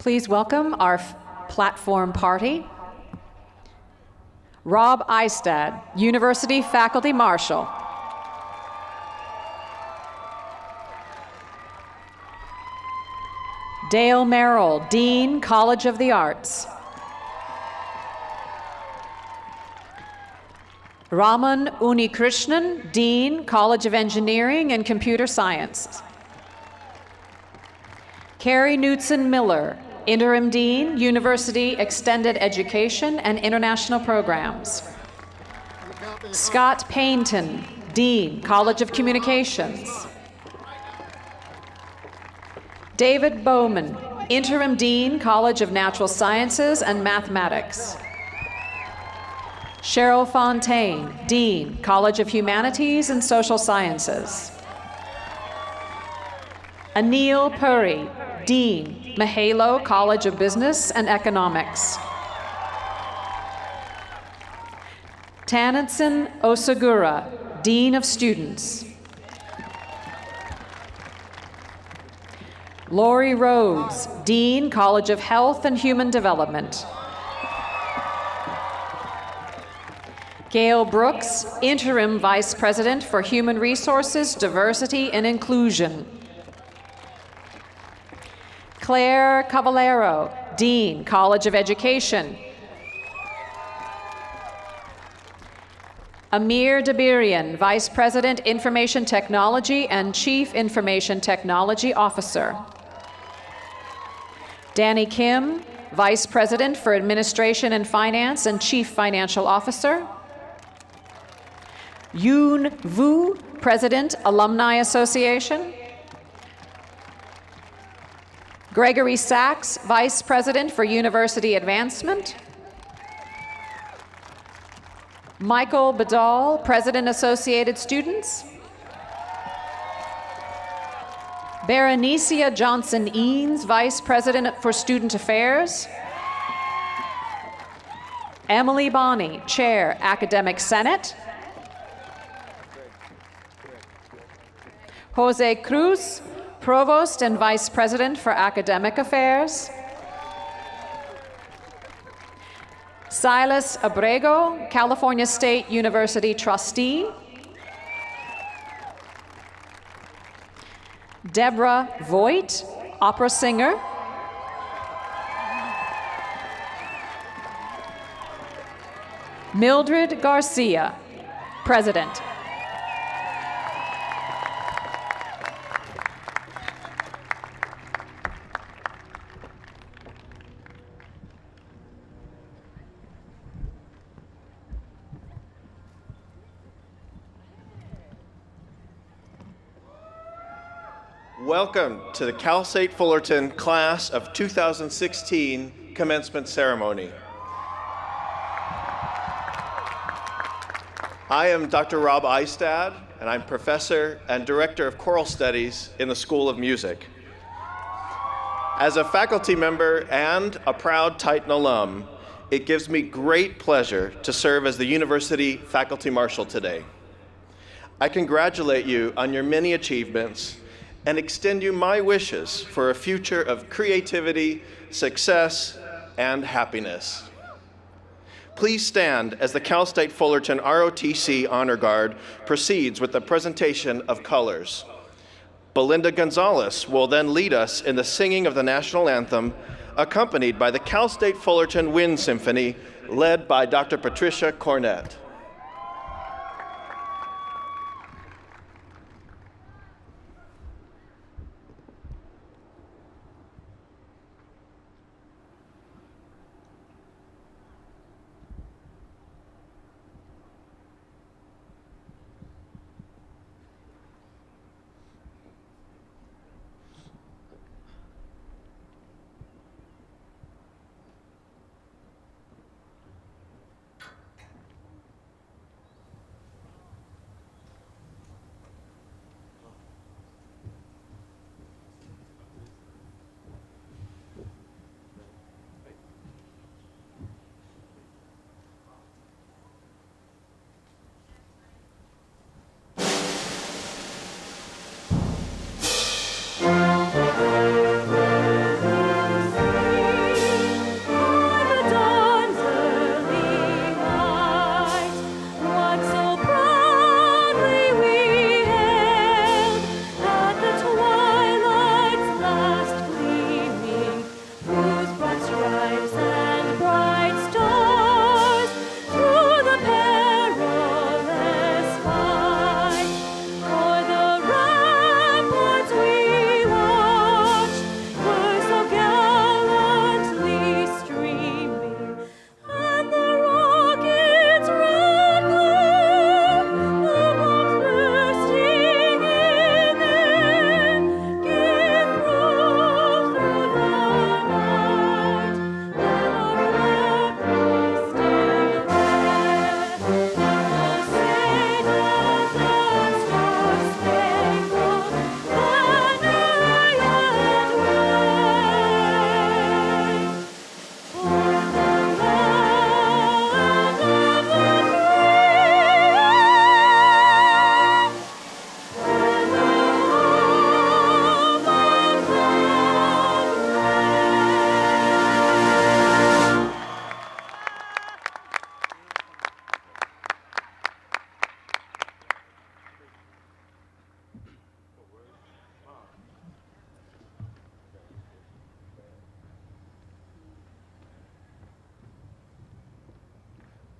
Please welcome our platform party. Rob Eistad, University Faculty Marshal. Dale Merrill, Dean, College of the Arts. Raman Unikrishnan, Dean, College of Engineering and Computer Science. Carrie Knudsen Miller, Interim Dean, University Extended Education and International Programs. Scott Payton, Dean, College of Communications. David Bowman, Interim Dean, College of Natural Sciences and Mathematics. Cheryl Fontaine, Dean, College of Humanities and Social Sciences. Anil Puri, Dean, Mahalo College of Business and Economics. Tanitsin Osagura, Dean of Students. Lori Rhodes, Dean, College of Health and Human Development. Gail Brooks, Interim Vice President for Human Resources, Diversity and Inclusion. Claire Cavallero, Dean, College of Education. Amir Dabirian, Vice President, Information Technology and Chief Information Technology Officer. Danny Kim, Vice President for Administration and Finance and Chief Financial Officer. Yoon Vu, President, Alumni Association. Gregory Sachs, Vice President for University Advancement. Michael Badal, President, Associated Students. Berenicia Johnson-Eanes, Vice President for Student Affairs. Emily Bonney, Chair, Academic Senate. Jose Cruz, Provost and Vice President for Academic Affairs. Silas Abrego, California State University Trustee. Deborah Voigt, opera singer. Mildred Garcia, President. Welcome to the Cal State Fullerton Class of 2016 Commencement Ceremony. I am Dr. Rob Eistad, and I'm Professor and Director of Choral Studies in the School of Music. As a faculty member and a proud Titan alum, it gives me great pleasure to serve as the University Faculty Marshal today. I congratulate you on your many achievements and extend you my wishes for a future of creativity, success, and happiness. Please stand as the Cal State Fullerton ROTC Honor Guard proceeds with the presentation of colors. Belinda Gonzalez will then lead us in the singing of the national anthem, accompanied by the Cal State Fullerton Wind Symphony, led by Dr. Patricia Cornett.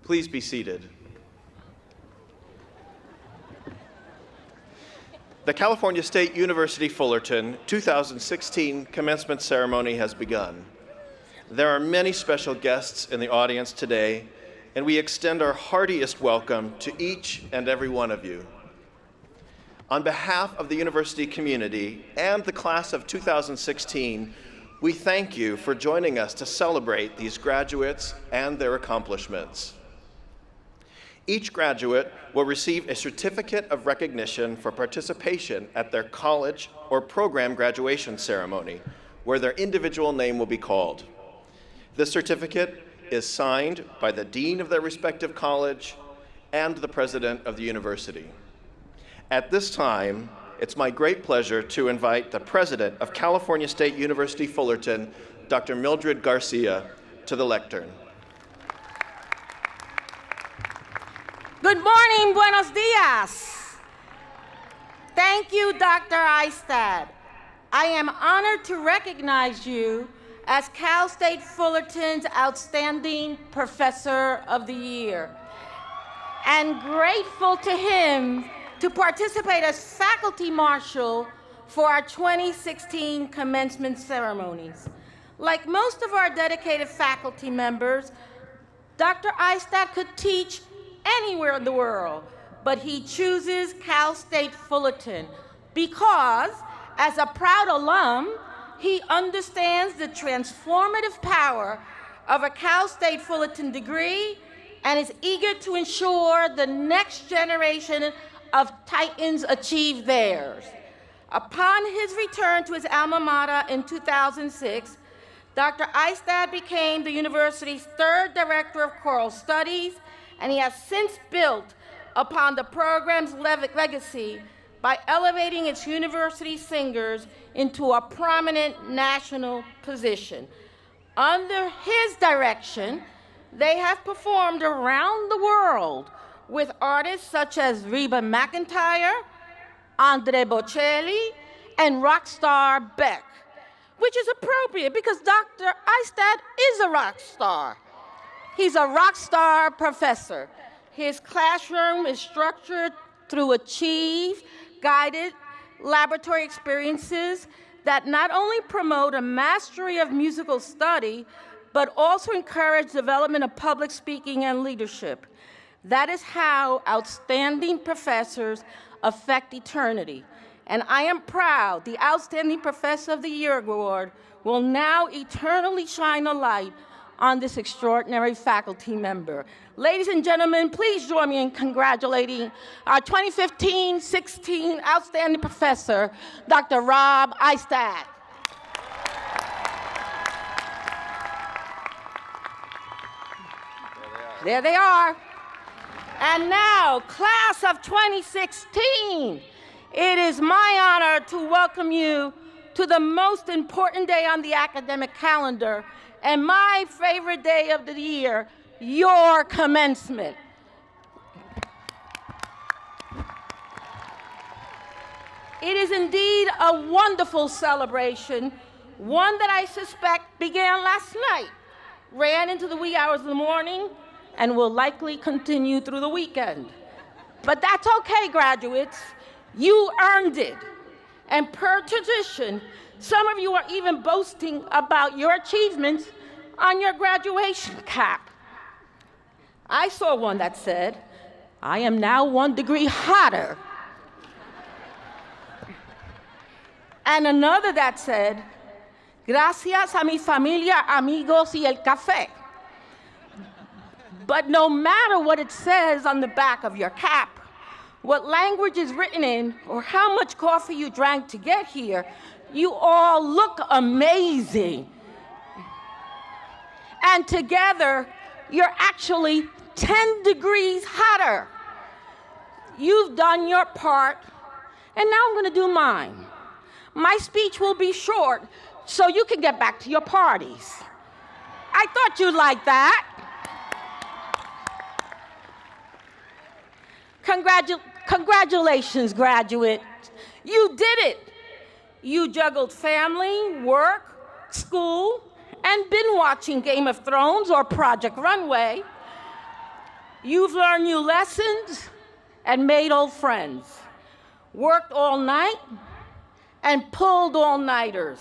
Please be seated. The California State University Fullerton 2016 commencement ceremony has begun. There are many special guests in the audience today, and we extend our heartiest welcome to each and every one of you. On behalf of the university community and the class of 2016, we thank you for joining us to celebrate these graduates and their accomplishments. Each graduate will receive a certificate of recognition for participation at their college or program graduation ceremony, where their individual name will be called. This certificate is signed by the dean of their respective college and the president of the university. At this time, it's my great pleasure to invite the president of California State University Fullerton, Dr. Mildred Garcia, to the lectern. Good morning, buenos dias. Thank you, Dr. Eistad. I am honored to recognize you as Cal State Fullerton's Outstanding Professor of the Year, and grateful to him to participate as faculty marshal for our 2016 commencement ceremonies. Like most of our dedicated faculty members, Dr. Eistad could teach anywhere in the world, but he chooses Cal State Fullerton because, as a proud alum, he understands the transformative power of a Cal State Fullerton degree and is eager to ensure the next generation of Titans achieve theirs. Upon his return to his alma mater in 2006, Dr. Eistad became the university's third director of choral studies, and he has since built upon the program's legacy by elevating its university singers into a prominent national position. Under his direction, they have performed around the world with artists such as Reba McEntire, Andre Bocelli, and rock star Beck, which is appropriate because Dr. Eistad is a rock star. He's a rock star professor. His classroom is structured through guided laboratory experiences that not only promote a mastery of musical study, but also encourage development of public speaking and leadership. That is how outstanding professors affect eternity. And I am proud the Outstanding Professor of the Year Award will now eternally shine a light on this extraordinary faculty member. Ladies and gentlemen, please join me in congratulating our 2015-16 Outstanding Professor, Dr. Rob Eistad. There they are. And now, class of 2016, it is my honor to welcome you to the most important day on the academic calendar and my favorite day of the year, your commencement. It is indeed a wonderful celebration, one that I suspect began last night, ran into the wee hours of the morning, and will likely continue through the weekend. But that's okay, graduates. You earned it. And per tradition, some of you are even boasting about your achievements on your graduation cap. I saw one that said, "I am now 1 degree hotter." And another that said, "Gracias a mi familia, amigos y el café." But no matter what it says on the back of your cap, what language is written in, or how much coffee you drank to get here, you all look amazing. And together, you're actually 10 degrees hotter. You've done your part, and now I'm going to do mine. My speech will be short, so you can get back to your parties. I thought you'd like that. Congratulations, graduate. You did it. You juggled family, work, school, and been watching Game of Thrones or Project Runway. You've learned new lessons and made old friends, worked all night and pulled all-nighters.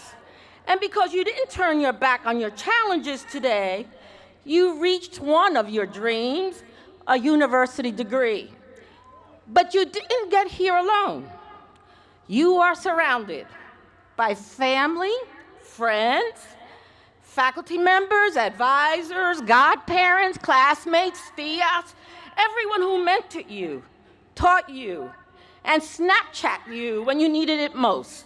And because you didn't turn your back on your challenges today, you reached one of your dreams, a university degree. But you didn't get here alone. You are surrounded by family, friends, faculty members, advisors, godparents, classmates, tias, everyone who mentored you, taught you, and Snapchat you when you needed it most.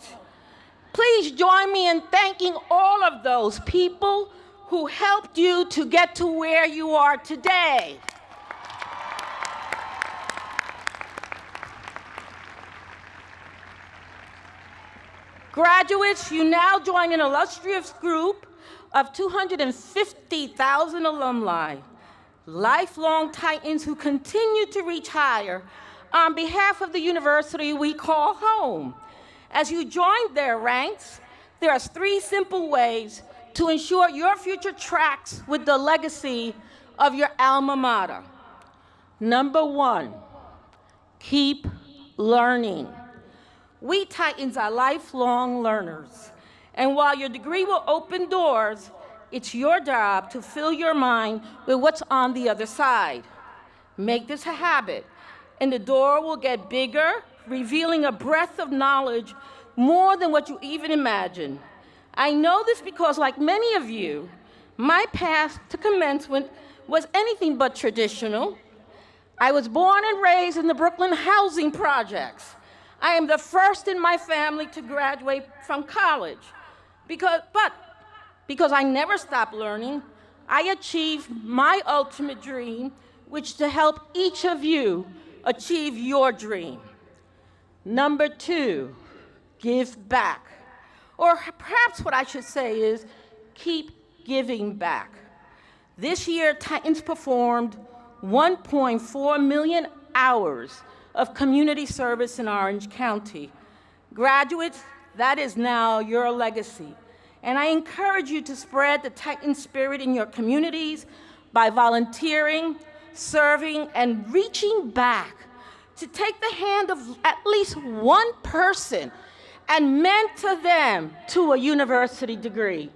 Please join me in thanking all of those people who helped you to get to where you are today. Graduates, you now join an illustrious group of 250,000 alumni, lifelong Titans who continue to reach higher on behalf of the university we call home. As you join their ranks, there are 3 simple ways to ensure your future tracks with the legacy of your alma mater. Number 1, keep learning. We Titans are lifelong learners, and while your degree will open doors, it's your job to fill your mind with what's on the other side. Make this a habit, and the door will get bigger, revealing a breadth of knowledge more than what you even imagine. I know this because, like many of you, my path to commencement was anything but traditional. I was born and raised in the Brooklyn housing projects. I am the first in my family to graduate from college. Because I never stopped learning, I achieved my ultimate dream, which is to help each of you achieve your dream. Number 2, give back. Or perhaps what I should say is, keep giving back. This year, Titans performed 1.4 million hours of community service in Orange County. Graduates, that is now your legacy. And I encourage you to spread the Titan spirit in your communities by volunteering, serving, and reaching back to take the hand of at least one person and mentor them to a university degree.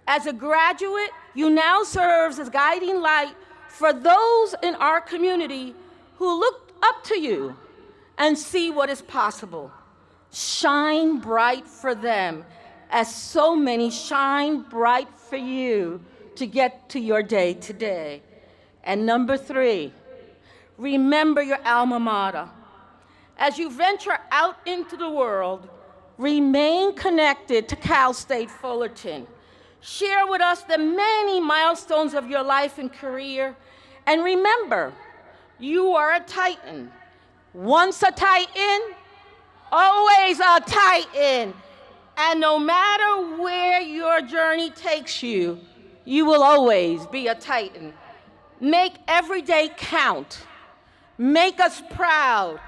As a graduate, you now serve as guiding light for those in our community who look up to you and see what is possible. Shine bright for them as so many shine bright for you to get to your day today. And number 3, remember your alma mater. As you venture out into the world, remain connected to Cal State Fullerton. Share with us the many milestones of your life and career. And remember, you are a Titan. Once a Titan, always a Titan. And no matter where your journey takes you, you will always be a Titan. Make every day count. Make us proud.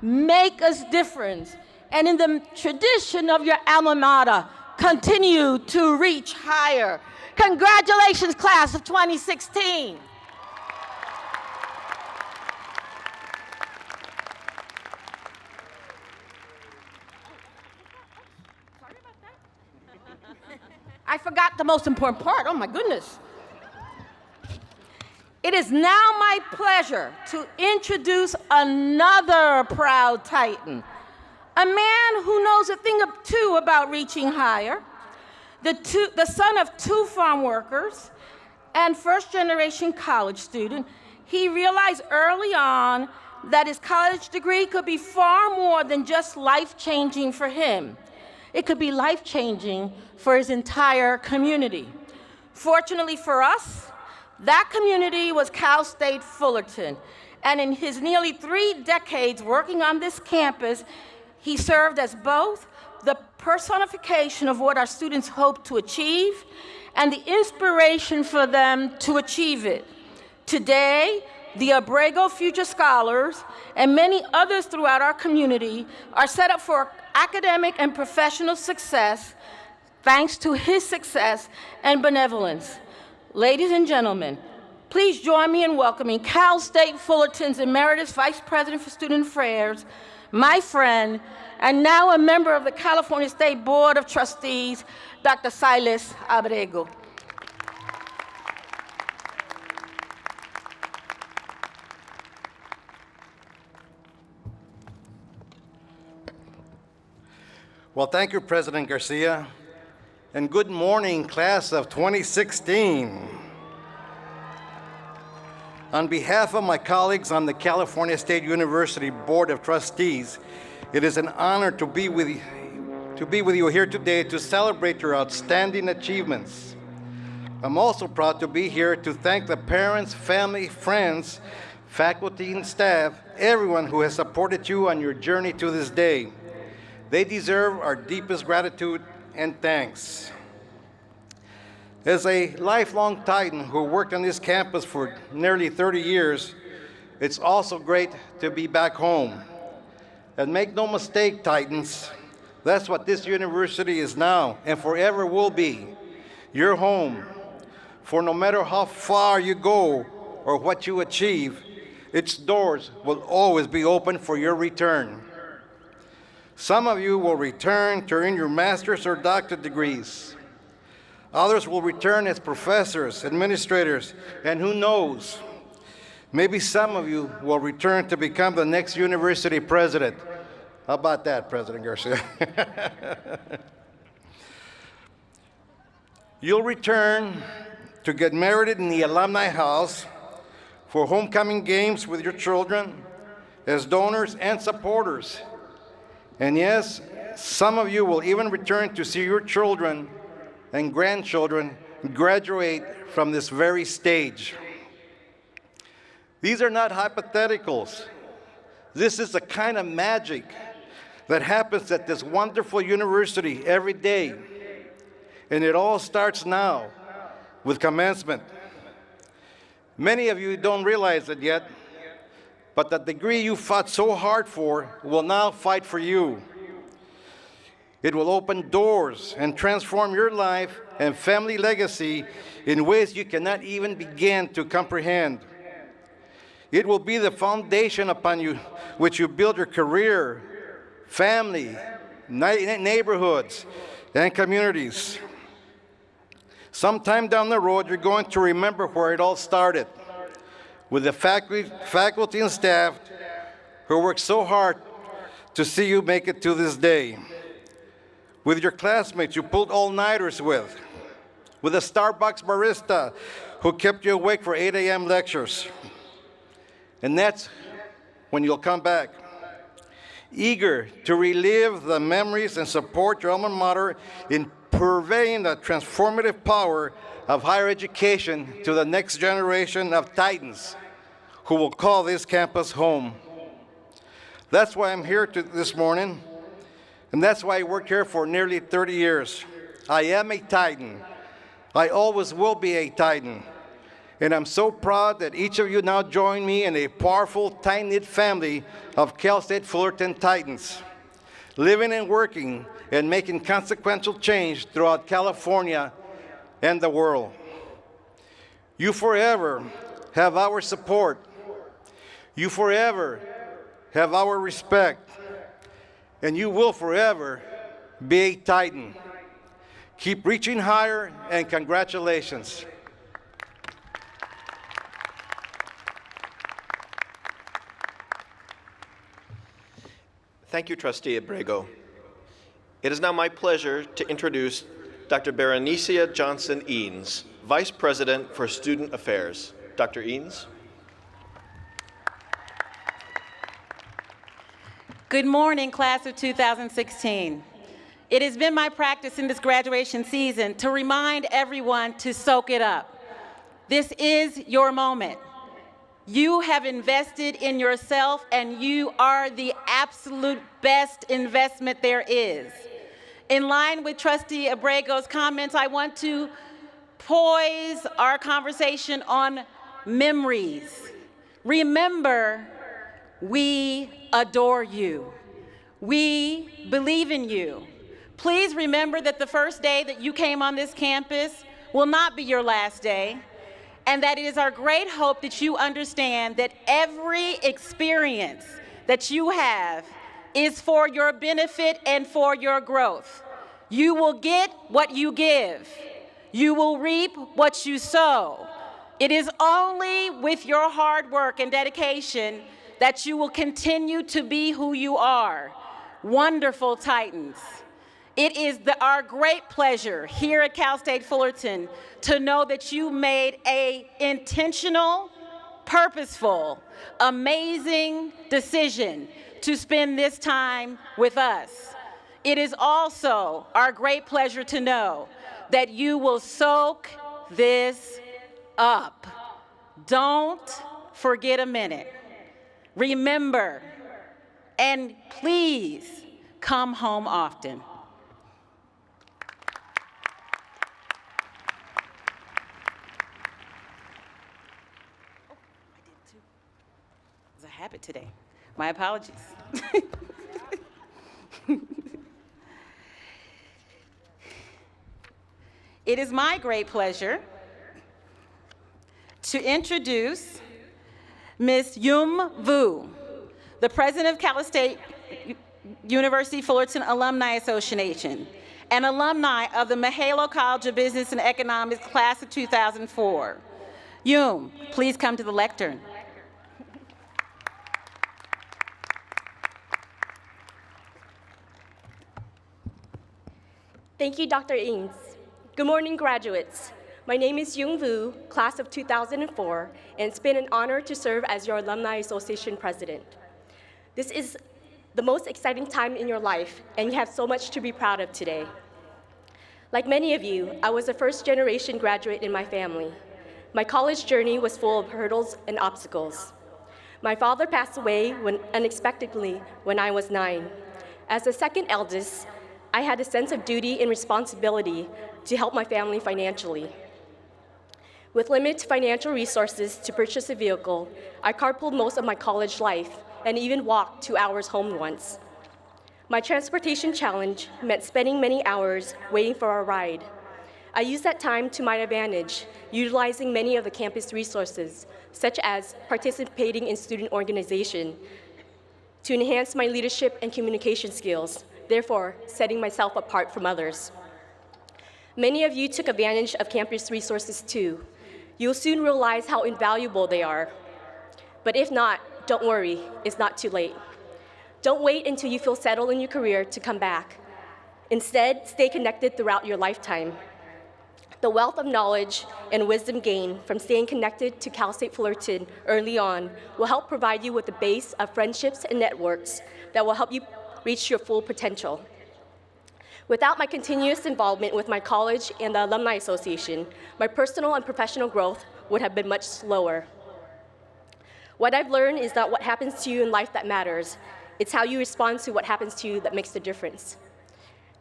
Make us different. And in the tradition of your alma mater, continue to reach higher. Congratulations, class of 2016. I forgot the most important part. Oh, my goodness. It is now my pleasure to introduce another proud Titan, a man who knows a thing or two about reaching higher, the son of 2 farm workers and first-generation college student. He realized early on that his college degree could be far more than just life-changing for him. It could be life-changing for his entire community. Fortunately for us, that community was Cal State Fullerton, and in his nearly 3 decades working on this campus, he served as both the personification of what our students hope to achieve and the inspiration for them to achieve it. Today, the Abrego Future Scholars and many others throughout our community are set up for academic and professional success thanks to his success and benevolence. Ladies and gentlemen, Please join me in welcoming Cal State Fullerton's Emeritus Vice President for Student Affairs, my friend, and now a member of the California State Board of Trustees, Dr. Silas Abrego. Well, thank you, President Garcia, and good morning, class of 2016. On behalf of my colleagues on the California State University Board of Trustees, it is an honor to be with you here today to celebrate your outstanding achievements. I'm also proud to be here to thank the parents, family, friends, faculty, and staff, everyone who has supported you on your journey to this day. They deserve our deepest gratitude and thanks. As a lifelong Titan who worked on this campus for nearly 30 years, it's also great to be back home. And make no mistake, Titans, that's what this university is now and forever will be, your home. For no matter how far you go or what you achieve, its doors will always be open for your return. Some of you will return to earn your master's or doctorate degrees. Others will return as professors, administrators, and who knows, maybe some of you will return to become the next university president. How about that, President Garcia? You'll return to get married in the alumni house, for homecoming games with your children, as donors and supporters. And yes, some of you will even return to see your children and grandchildren graduate from this very stage. These are not hypotheticals. This is the kind of magic that happens at this wonderful university every day. And it all starts now with commencement. Many of you don't realize it yet, but the degree you fought so hard for will now fight for you. It will open doors and transform your life and family legacy in ways you cannot even begin to comprehend. It will be the foundation upon which you build your career, family, neighborhoods, and communities. Sometime down the road, you're going to remember where it all started, with the faculty and staff who worked so hard to see you make it to this day. With your classmates you pulled all-nighters with a Starbucks barista who kept you awake for 8 a.m. lectures. And that's when you'll come back, eager to relive the memories and support your alma mater in purveying the transformative power of higher education to the next generation of Titans who will call this campus home. That's why I'm here this morning, and that's why I worked here for nearly 30 years. I am a Titan. I always will be a Titan. And I'm so proud that each of you now join me in a powerful, tight-knit family of Cal State Fullerton Titans, living and working and making consequential change throughout California and the world. You forever have our support. You forever have our respect. And you will forever be a Titan. Keep reaching higher, and congratulations. Thank you, Trustee Abrego. It is now my pleasure to introduce Dr. Berenicia Johnson-Eanes, Vice President for Student Affairs. Dr. Eanes. Good morning, class of 2016. It has been my practice in this graduation season to remind everyone to soak it up. This is your moment. You have invested in yourself, and you are the absolute best investment there is. In line with Trustee Abrego's comments, I want to poise our conversation on memories. Remember, we adore you. We believe in you. Please remember that the first day that you came on this campus will not be your last day. and that it is our great hope that you understand that every experience that you have is for your benefit and for your growth. You will get what you give. You will reap what you sow. It is only with your hard work and dedication that you will continue to be who you are, wonderful Titans. It is our great pleasure here at Cal State Fullerton to know that you made an intentional, purposeful, amazing decision to spend this time with us. It is also our great pleasure to know that you will soak this up. Don't forget a minute. Remember, and please come home often. It's a habit today. My apologies. It is my great pleasure to introduce Ms. Yung Vu, the president of Cal State University Fullerton Alumni Association, and alumni of the Mahalo College of Business and Economics class of 2004. Yung, please come to the lectern. Thank you, Dr. Ings. Good morning, graduates. My name is Yung Vu, class of 2004, and it's been an honor to serve as your Alumni Association president. This is the most exciting time in your life, and you have so much to be proud of today. Like many of you, I was a first-generation graduate in my family. My college journey was full of hurdles and obstacles. My father passed away unexpectedly when I was 9. As the second eldest, I had a sense of duty and responsibility to help my family financially. With limited financial resources to purchase a vehicle, I carpooled most of my college life and even walked 2 hours home once. My transportation challenge meant spending many hours waiting for a ride. I used that time to my advantage, utilizing many of the campus resources, such as participating in student organization, to enhance my leadership and communication skills, therefore setting myself apart from others. Many of you took advantage of campus resources too. You'll soon realize how invaluable they are. But if not, don't worry, it's not too late. Don't wait until you feel settled in your career to come back. Instead, stay connected throughout your lifetime. The wealth of knowledge and wisdom gained from staying connected to Cal State Fullerton early on will help provide you with a base of friendships and networks that will help you reach your full potential. Without my continuous involvement with my college and the Alumni Association, my personal and professional growth would have been much slower. What I've learned is that what happens to you in life that matters. It's how you respond to what happens to you that makes the difference.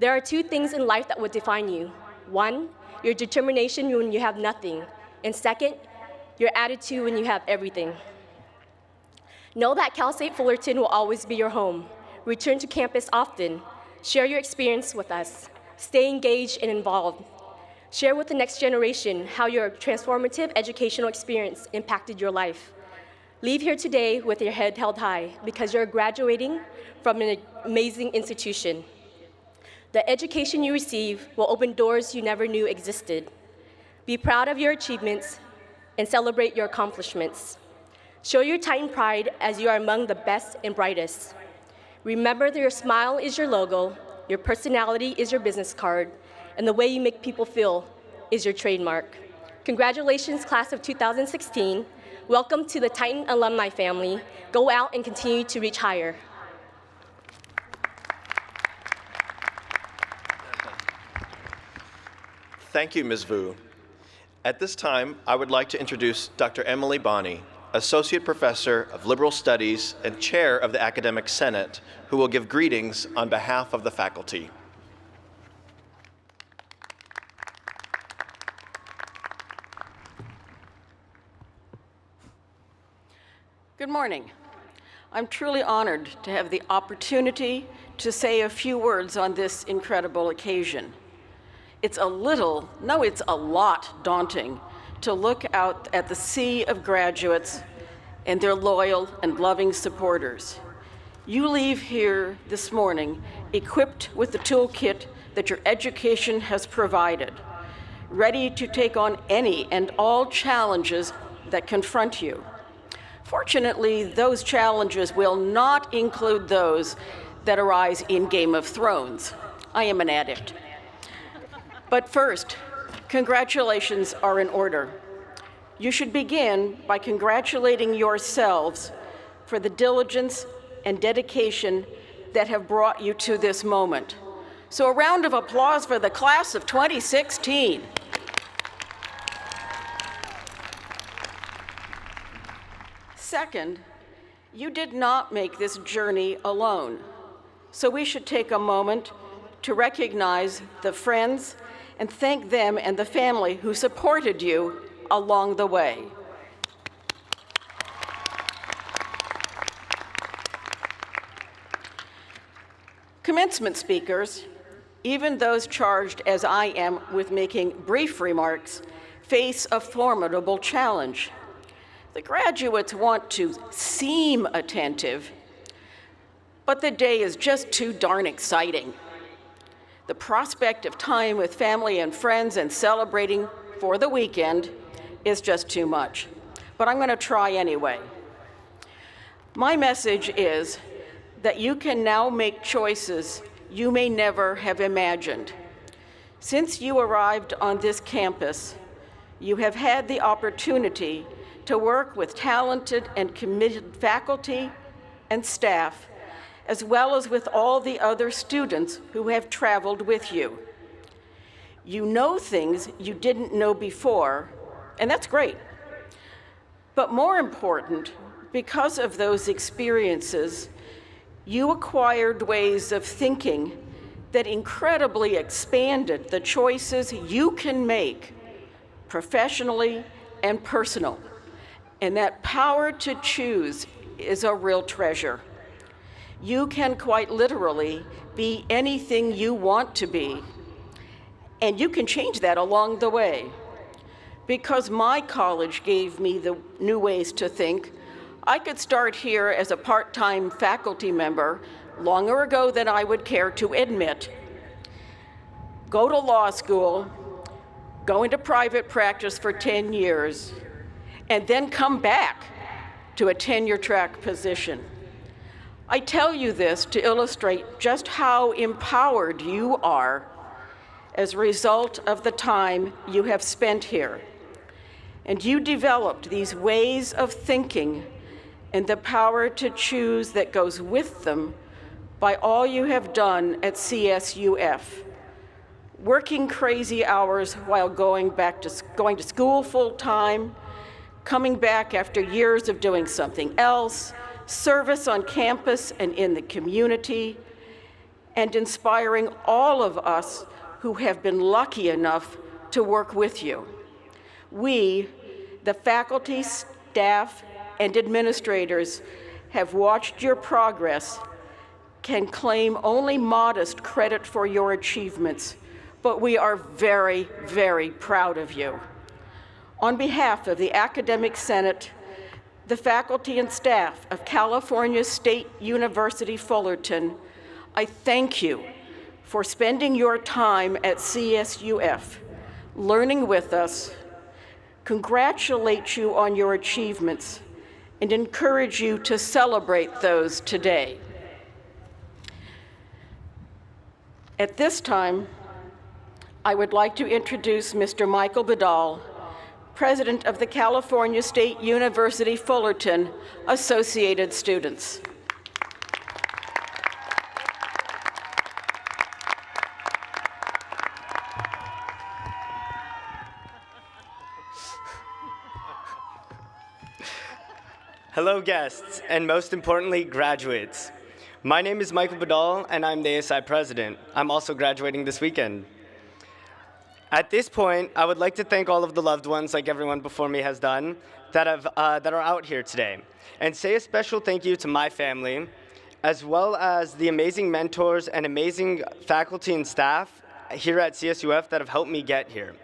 There are 2 things in life that would define you. 1, your determination when you have nothing, and second, your attitude when you have everything. Know that Cal State Fullerton will always be your home. Return to campus often. Share your experience with us. Stay engaged and involved. Share with the next generation how your transformative educational experience impacted your life. Leave here today with your head held high because you're graduating from an amazing institution. The education you receive will open doors you never knew existed. Be proud of your achievements and celebrate your accomplishments. Show your Titan pride as you are among the best and brightest. Remember that your smile is your logo, your personality is your business card, and the way you make people feel is your trademark. Congratulations, class of 2016. Welcome to the Titan alumni family. Go out and continue to reach higher. Thank you, Ms. Vu. At this time, I would like to introduce Dr. Emily Bonney, Associate Professor of Liberal Studies and Chair of the Academic Senate, who will give greetings on behalf of the faculty. Good morning. I'm truly honored to have the opportunity to say a few words on this incredible occasion. It's a lot daunting to look out at the sea of graduates and their loyal and loving supporters. You leave here this morning equipped with the toolkit that your education has provided, ready to take on any and all challenges that confront you. Fortunately, those challenges will not include those that arise in Game of Thrones. I am an addict. But first, congratulations are in order. You should begin by congratulating yourselves for the diligence and dedication that have brought you to this moment. So a round of applause for the class of 2016. Second, you did not make this journey alone. So we should take a moment to recognize the friends and thank them and the family who supported you along the way. Commencement speakers, even those charged as I am with making brief remarks, face a formidable challenge. The graduates want to seem attentive, but the day is just too darn exciting. The prospect of time with family and friends and celebrating for the weekend is just too much. But I'm going to try anyway. My message is that you can now make choices you may never have imagined. Since you arrived on this campus, you have had the opportunity to work with talented and committed faculty and staff, as well as with all the other students who have traveled with you. You know things you didn't know before, and that's great. But more important, because of those experiences, you acquired ways of thinking that incredibly expanded the choices you can make professionally and personal. And that power to choose is a real treasure. You can quite literally be anything you want to be, and you can change that along the way. Because my college gave me the new ways to think, I could start here as a part-time faculty member longer ago than I would care to admit, go to law school, go into private practice for 10 years, and then come back to a tenure-track position. I tell you this to illustrate just how empowered you are as a result of the time you have spent here. And you developed these ways of thinking and the power to choose that goes with them by all you have done at CSUF. Working crazy hours while going to school full-time, coming back after years of doing something else, service on campus and in the community, and inspiring all of us who have been lucky enough to work with you. We, the faculty, staff, and administrators, have watched your progress, can claim only modest credit for your achievements, but we are very, very proud of you. On behalf of the Academic Senate, the faculty and staff of California State University Fullerton, I thank you for spending your time at CSUF, learning with us, congratulate you on your achievements, and encourage you to celebrate those today. At this time, I would like to introduce Mr. Michael Bedall, President of the California State University Fullerton Associated Students. Hello guests, and most importantly, graduates. My name is Michael Bedall, and I'm the ASI president. I'm also graduating this weekend. At this point, I would like to thank all of the loved ones, like everyone before me has done, that are out here today, and say a special thank you to my family, as well as the amazing mentors and amazing faculty and staff here at CSUF that have helped me get here.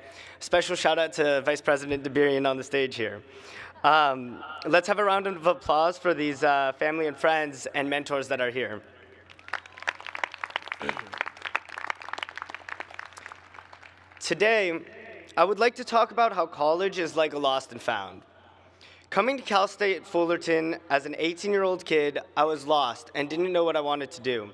Special shout out to Vice President DeBerian on the stage here. Let's have a round of applause for these family and friends and mentors that are here. Today, I would like to talk about how college is like a lost and found. Coming to Cal State Fullerton as an 18-year-old kid, I was lost and didn't know what I wanted to do.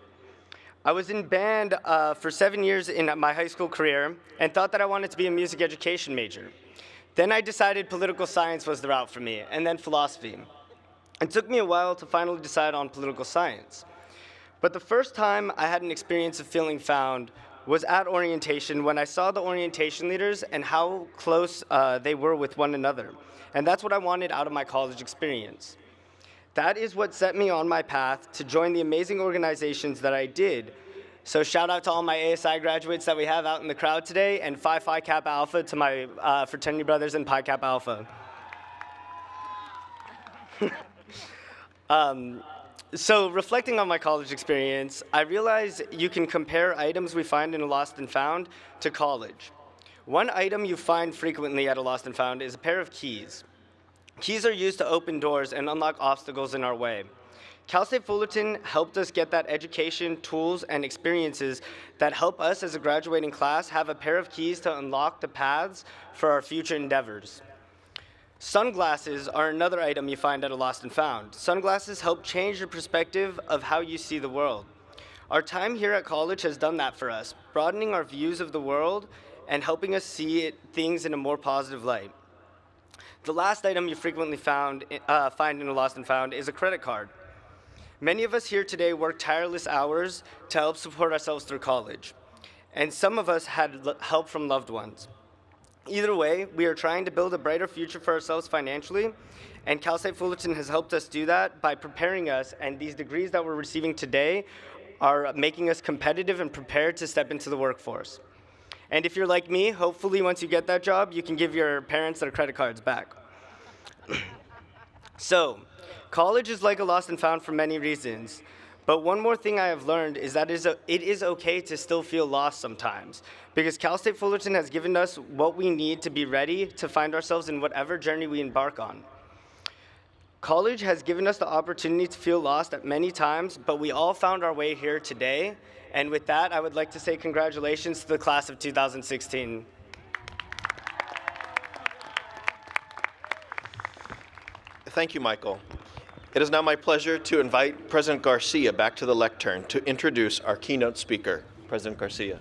I was in band for 7 years in my high school career and thought that I wanted to be a music education major. Then I decided political science was the route for me, and then philosophy. It took me a while to finally decide on political science. But the first time I had an experience of feeling found was at orientation when I saw the orientation leaders and how close they were with one another. And that's what I wanted out of my college experience. That is what set me on my path to join the amazing organizations that I did. So shout out to all my ASI graduates that we have out in the crowd today, and Phi Phi Kappa Alpha to my fraternity brothers in Pi Kappa Alpha. So reflecting on my college experience, I realized you can compare items we find in a Lost and Found to college. One item you find frequently at a Lost and Found is a pair of keys. Keys are used to open doors and unlock obstacles in our way. Cal State Fullerton helped us get that education, tools, and experiences that help us as a graduating class have a pair of keys to unlock the paths for our future endeavors. Sunglasses are another item you find at a Lost and Found. Sunglasses help change your perspective of how you see the world. Our time here at college has done that for us, broadening our views of the world and helping us see things in a more positive light. The last item you frequently find in a Lost and Found is a credit card. Many of us here today work tireless hours to help support ourselves through college, and some of us had help from loved ones. Either way, we are trying to build a brighter future for ourselves financially, and Cal State Fullerton has helped us do that by preparing us, and these degrees that we're receiving today are making us competitive and prepared to step into the workforce. And if you're like me, hopefully once you get that job, you can give your parents their credit cards back. So, college is like a Lost and Found for many reasons. But one more thing I have learned is that it is okay to still feel lost sometimes, because Cal State Fullerton has given us what we need to be ready to find ourselves in whatever journey we embark on. College has given us the opportunity to feel lost at many times, but we all found our way here today. And with that, I would like to say congratulations to the class of 2016. Thank you, Michael. It is now my pleasure to invite President Garcia back to the lectern to introduce our keynote speaker. President Garcia.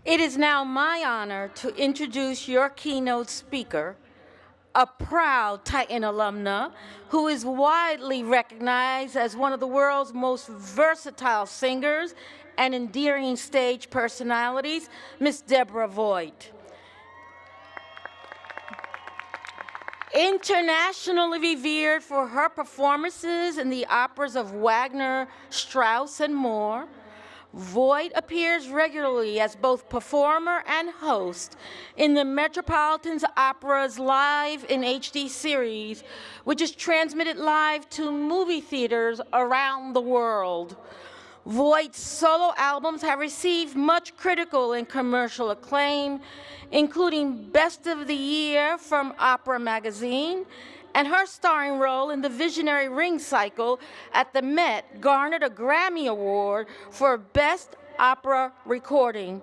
It is now my honor to introduce your keynote speaker, a proud Titan alumna who is widely recognized as one of the world's most versatile singers and endearing stage personalities, Miss Deborah Voigt. Internationally revered for her performances in the operas of Wagner, Strauss, and more, Voigt appears regularly as both performer and host in the Metropolitan Opera's Live in HD series, which is transmitted live to movie theaters around the world. Voigt's solo albums have received much critical and commercial acclaim, including Best of the Year from Opera Magazine, and her starring role in the Visionary Ring cycle at the Met garnered a Grammy Award for Best Opera Recording.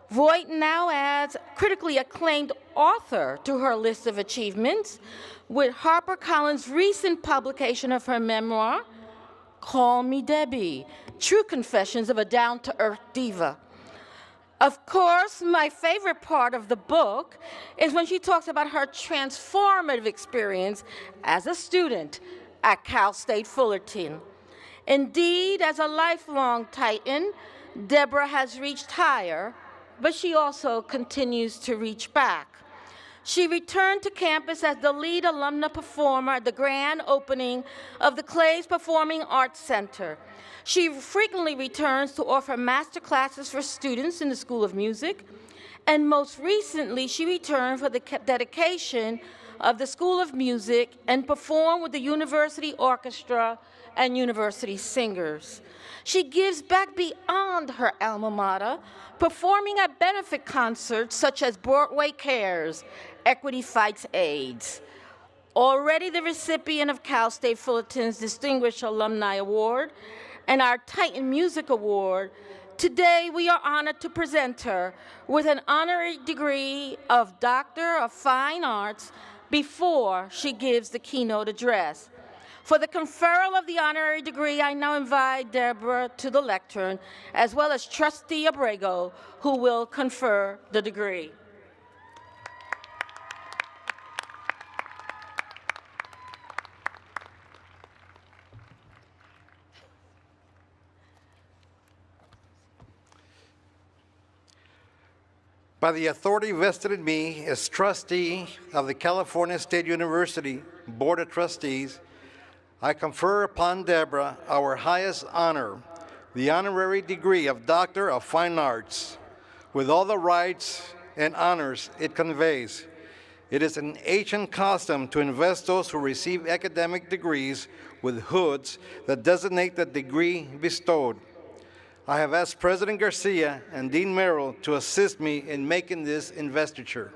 Voigt now adds critically acclaimed author to her list of achievements with HarperCollins' recent publication of her memoir, Call Me Debbie, True Confessions of a Down-to-Earth Diva. Of course, my favorite part of the book is when she talks about her transformative experience as a student at Cal State Fullerton. Indeed, as a lifelong Titan, Deborah has reached higher, but she also continues to reach back. She returned to campus as the lead alumna performer at the grand opening of the Clays Performing Arts Center. She frequently returns to offer master classes for students in the School of Music, and most recently, she returned for the dedication of the School of Music and performed with the University Orchestra and university singers. She gives back beyond her alma mater, performing at benefit concerts such as Broadway Cares, Equity Fights AIDS. Already the recipient of Cal State Fullerton's Distinguished Alumni Award and our Titan Music Award, today we are honored to present her with an honorary degree of Doctor of Fine Arts before she gives the keynote address. For the conferral of the honorary degree, I now invite Deborah to the lectern, as well as Trustee Abrego, who will confer the degree. By the authority vested in me as trustee of the California State University Board of Trustees, I confer upon Deborah our highest honor, the honorary degree of Doctor of Fine Arts, with all the rights and honors it conveys. It is an ancient custom to invest those who receive academic degrees with hoods that designate the degree bestowed. I have asked President Garcia and Dean Merrill to assist me in making this investiture.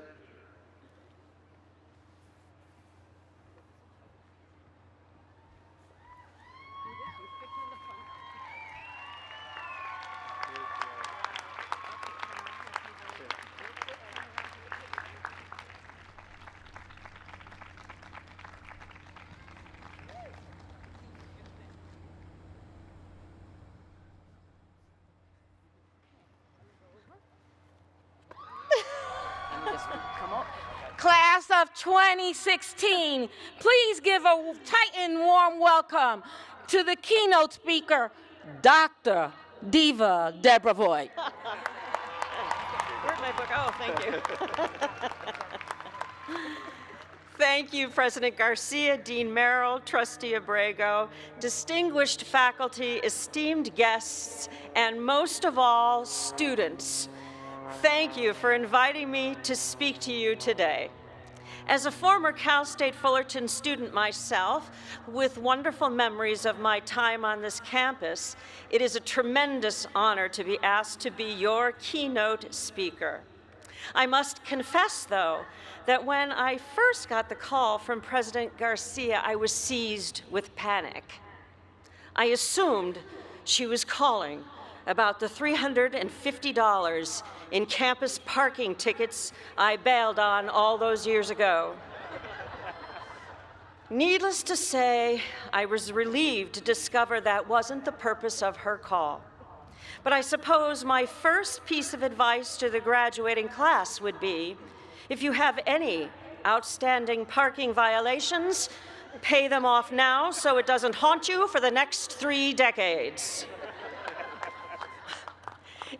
Class of 2016, please give a Titan warm welcome to the keynote speaker, Dr. Diva Deborah Voigt. Where'd my book? Oh, thank you. Thank you, President Garcia, Dean Merrill, Trustee Abrego, distinguished faculty, esteemed guests, and most of all, students. Thank you for inviting me to speak to you today. As a former Cal State Fullerton student myself, with wonderful memories of my time on this campus, it is a tremendous honor to be asked to be your keynote speaker. I must confess, though, that when I first got the call from President Garcia, I was seized with panic. I assumed she was calling about the $350 in campus parking tickets I bailed on all those years ago. Needless to say, I was relieved to discover that wasn't the purpose of her call. But I suppose my first piece of advice to the graduating class would be, if you have any outstanding parking violations, pay them off now so it doesn't haunt you for the next 3 decades.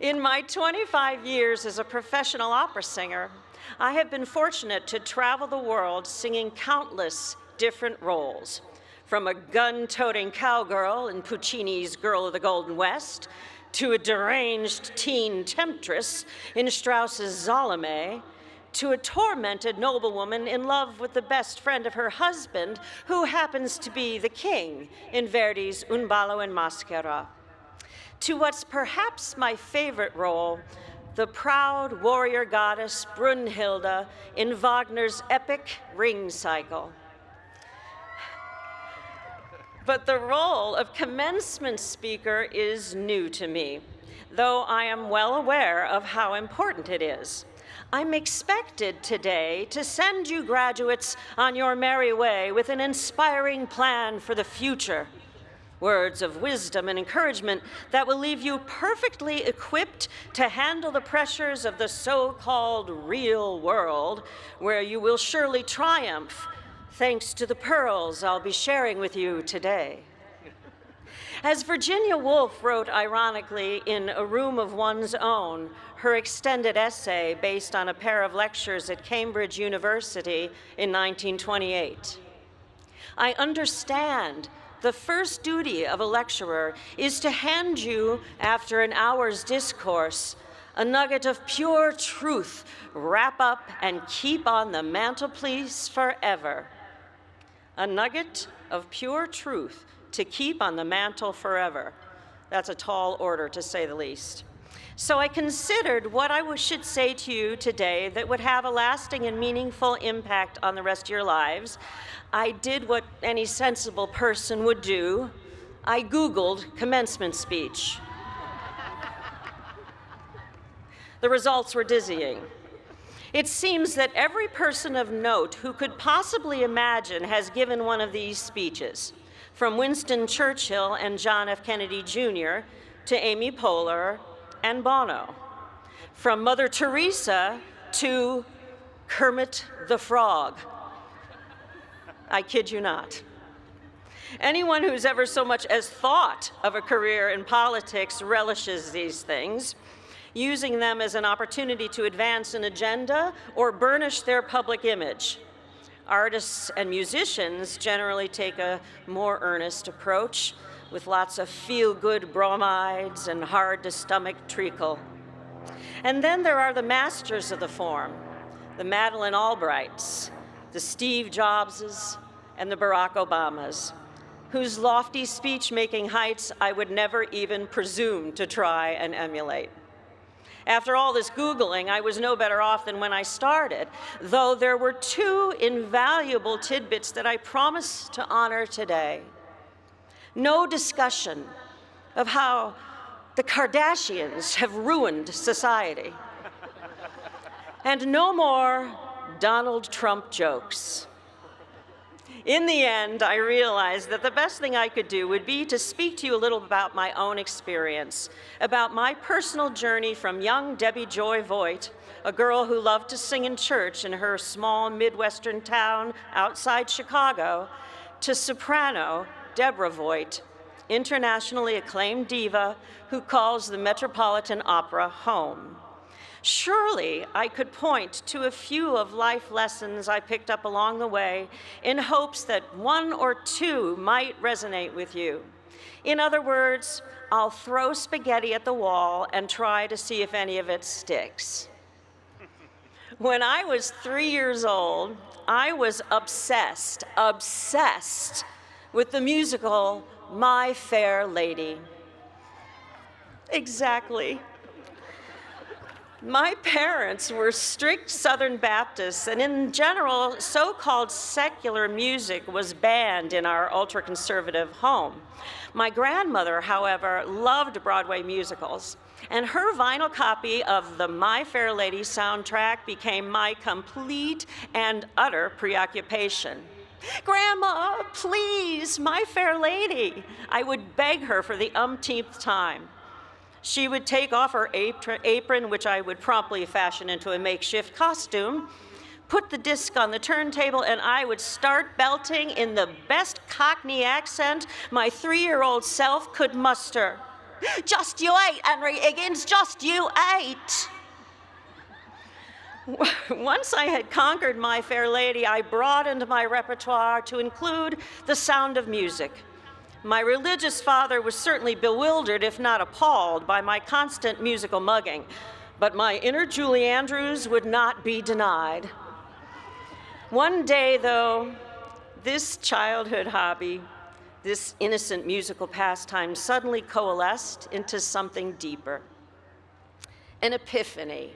In my 25 years as a professional opera singer, I have been fortunate to travel the world singing countless different roles, from a gun-toting cowgirl in Puccini's Girl of the Golden West, to a deranged teen temptress in Strauss's Salome, to a tormented noblewoman in love with the best friend of her husband, who happens to be the king in Verdi's Un ballo in maschera, to what's perhaps my favorite role, the proud warrior goddess Brunhilde in Wagner's epic Ring Cycle. But the role of commencement speaker is new to me, though I am well aware of how important it is. I'm expected today to send you graduates on your merry way with an inspiring plan for the future. Words of wisdom and encouragement that will leave you perfectly equipped to handle the pressures of the so-called real world, where you will surely triumph, thanks to the pearls I'll be sharing with you today. As Virginia Woolf wrote ironically in A Room of One's Own, her extended essay based on a pair of lectures at Cambridge University in 1928, I understand the first duty of a lecturer is to hand you, after an hour's discourse, a nugget of pure truth, wrap up and keep on the mantelpiece forever. A nugget of pure truth to keep on the mantle forever. That's a tall order, to say the least. So I considered what I should say to you today that would have a lasting and meaningful impact on the rest of your lives. I did what any sensible person would do. I Googled commencement speech. The results were dizzying. It seems that every person of note who could possibly imagine has given one of these speeches, from Winston Churchill and John F. Kennedy Jr. to Amy Poehler and Bono, from Mother Teresa to Kermit the Frog. I kid you not. Anyone who's ever so much as thought of a career in politics relishes these things, using them as an opportunity to advance an agenda or burnish their public image. Artists and musicians generally take a more earnest approach, with lots of feel-good bromides and hard-to-stomach treacle. And then there are the masters of the form, the Madeleine Albrights, the Steve Jobses, and the Barack Obamas, whose lofty speech-making heights I would never even presume to try and emulate. After all this Googling, I was no better off than when I started, though there were two invaluable tidbits that I promise to honor today. No discussion of how the Kardashians have ruined society. And no more Donald Trump jokes. In the end, I realized that the best thing I could do would be to speak to you a little about my own experience, about my personal journey from young Debbie Joy Voigt, a girl who loved to sing in church in her small Midwestern town outside Chicago, to soprano Deborah Voigt, internationally acclaimed diva who calls the Metropolitan Opera home. Surely I could point to a few of life lessons I picked up along the way in hopes that one or two might resonate with you. In other words, I'll throw spaghetti at the wall and try to see if any of it sticks. When I was 3 years old, I was obsessed with the musical My Fair Lady. Exactly. My parents were strict Southern Baptists, and in general, so-called secular music was banned in our ultra-conservative home. My grandmother, however, loved Broadway musicals, and her vinyl copy of the My Fair Lady soundtrack became my complete and utter preoccupation. "Grandma, please, My Fair Lady," I would beg her for the umpteenth time. She would take off her apron, which I would promptly fashion into a makeshift costume, put the disc on the turntable, and I would start belting in the best Cockney accent my 3-year-old self could muster. "Just you 8, Henry Higgins, just you 8. Once I had conquered My Fair Lady, I broadened my repertoire to include The Sound of Music. My religious father was certainly bewildered, if not appalled, by my constant musical mugging, but my inner Julie Andrews would not be denied. One day, though, this childhood hobby, this innocent musical pastime, suddenly coalesced into something deeper. An epiphany.